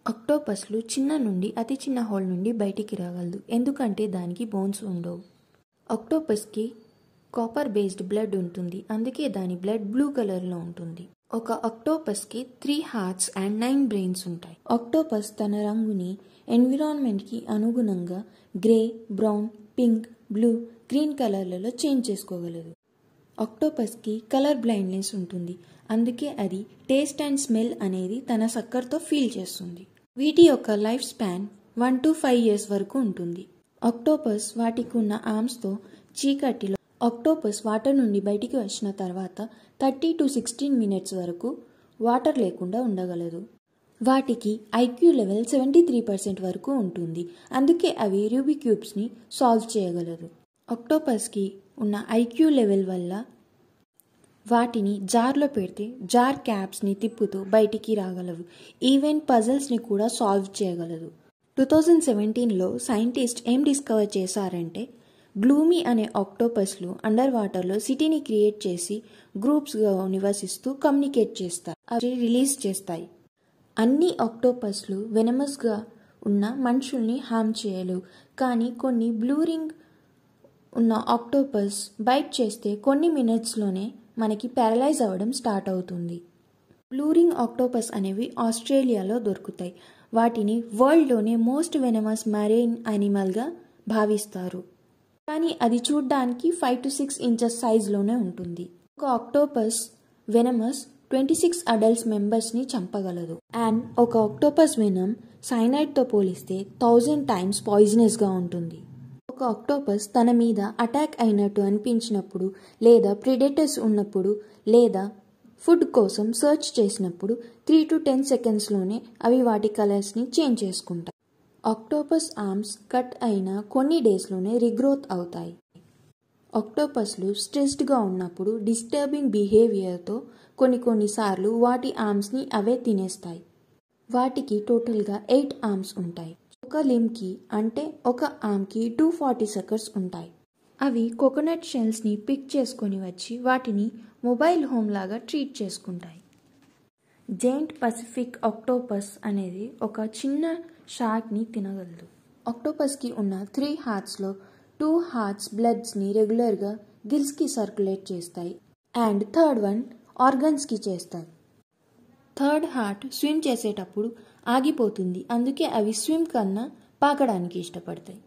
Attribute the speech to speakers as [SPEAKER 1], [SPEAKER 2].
[SPEAKER 1] అక్టోపస్లు చిన్న నుండి అతి చిన్న హోల్ నుండి బయటికి రాగలదు, ఎందుకంటే దానికి బోన్స్ ఉండవు. అక్టోపస్కి కాపర్ బేస్డ్ బ్లడ్ ఉంటుంది, అందుకే దాని బ్లడ్ బ్లూ కలర్లో ఉంటుంది. ఒక అక్టోపస్కి 3 హార్ట్స్ అండ్ 9 బ్రెయిన్స్ ఉంటాయి. అక్టోపస్ తన రంగుని ఎన్విరాన్మెంట్కి అనుగుణంగా grey, brown, pink, blue, green కలర్లలో చేంజ్ చేసుకోగలదు. అక్టోపస్కి కలర్ బ్లైండ్నెస్ ఉంటుంది, అందుకే అది టేస్ట్ అండ్ స్మెల్ అనేది తన సక్కర్తో ఫీల్ చేస్తుంది. వీటి యొక్క లైఫ్ స్పాన్ 1 to 5 years వరకు ఉంటుంది. అక్టోపస్ వాటికి ఉన్న ఆర్మ్స్తో చీకటిలో అక్టోపస్ వాటర్ నుండి బయటికి వచ్చిన తర్వాత 30 to 16 minutes వరకు వాటర్ లేకుండా ఉండగలదు. వాటికి ఐక్యూ లెవెల్ 73% వరకు ఉంటుంది, అందుకే అవి రూబిక్ క్యూబ్స్ని సాల్వ్ చేయగలదు. అక్టోపస్కి ఉన్న ఐక్యూ లెవెల్ వల్ల వాటిని జార్లో పెడితే జార్ క్యాప్స్ని తిప్పుతూ బయటికి రాగలవు. ఈవెన్ పజల్స్ని కూడా సాల్వ్ చేయగలదు. 2017లో సైంటిస్ట్ ఏం డిస్కవర్ చేశారంటే, గ్లూమీ అనే ఆక్టోపస్లు అండర్ వాటర్లో సిటీని క్రియేట్ చేసి గ్రూప్స్గా నివసిస్తూ కమ్యూనికేట్ చేస్తాయి, అవి రిలీజ్ చేస్తాయి. అన్ని ఆక్టోపస్లు వెనమస్గా ఉన్న మనుషుల్ని హార్మ్ చేయలేవు, కానీ కొన్ని బ్లూ రింగ్ ఉన్న ఆక్టోపస్ బైట్ చేస్తే కొన్ని మినిట్స్లోనే మనకి ప్యారలైజ్ అవ్వడం స్టార్ట్ అవుతుంది. బ్లూ రింగ్ ఆక్టోపస్ అనేవి ఆస్ట్రేలియాలో దొరుకుతాయి. వాటిని వరల్డ్లోనే మోస్ట్ వెనమస్ మెరైన్ యానిమల్గా భావిస్తారు, కానీ అది చూడ్డానికి 5 to 6 inches సైజులోనే ఉంటుంది. ఒక ఆక్టోపస్ వెనమస్ 26 అడల్ట్స్ మెంబర్స్ని చంపగలదు. అండ్ ఒక ఆక్టోపస్ వెనమ్ సైనైడ్తో పోలిస్తే 1000 times పాయిజనస్గా ఉంటుంది. ఒక ఆక్టోపస్ తన మీద అటాక్ అయినట్టు అనిపించినప్పుడు, లేదా ప్రిడేటర్స్ ఉన్నప్పుడు, లేదా ఫుడ్ కోసం సర్చ్ చేసినప్పుడు 3 to 10 secondsలోనే అవి వాటి కలర్స్ని చేంజ్ చేసుకుంటాయి. ఆక్టోపస్ ఆర్మ్స్ కట్ అయిన కొన్ని డేస్లోనే రీగ్రోత్ అవుతాయి. ఆక్టోపస్లు స్ట్రెస్డ్గా ఉన్నప్పుడు డిస్టర్బింగ్ బిహేవియర్తో కొన్నిసార్లు వాటి ఆర్మ్స్ని అవే తినేస్తాయి. వాటికి టోటల్గా 8 ఆర్మ్స్ ఉంటాయి. ఒక లిమ్కి అంటే ఒక ఆర్మ్కి 240 suckers ఉంటాయి. అవి కోకోనట్ షెల్స్ని పిక్ చేసుకొని వచ్చి వాటిని మొబైల్ హోమ్ లాగా ట్రీట్ చేసుకుంటాయి. జైంట్ పసిఫిక్ ఆక్టోపస్ అనేది ఒక చిన్న షార్క్ని తినగలదు. ఆక్టోపస్కి ఉన్న 3 హార్ట్స్లో 2 హార్ట్స్ బ్లడ్స్ని రెగ్యులర్గా గిల్స్కి సర్క్యులేట్ చేస్తాయి, అండ్ థర్డ్ వన్ ఆర్గన్స్కి చేస్తాయి. థర్డ్ హార్ట్ స్విమ్ చేసేటప్పుడు ఆగిపోతుంది, అందుకే అవి స్విమ్ కన్నా పాకడానికి ఇష్టపడతాయి.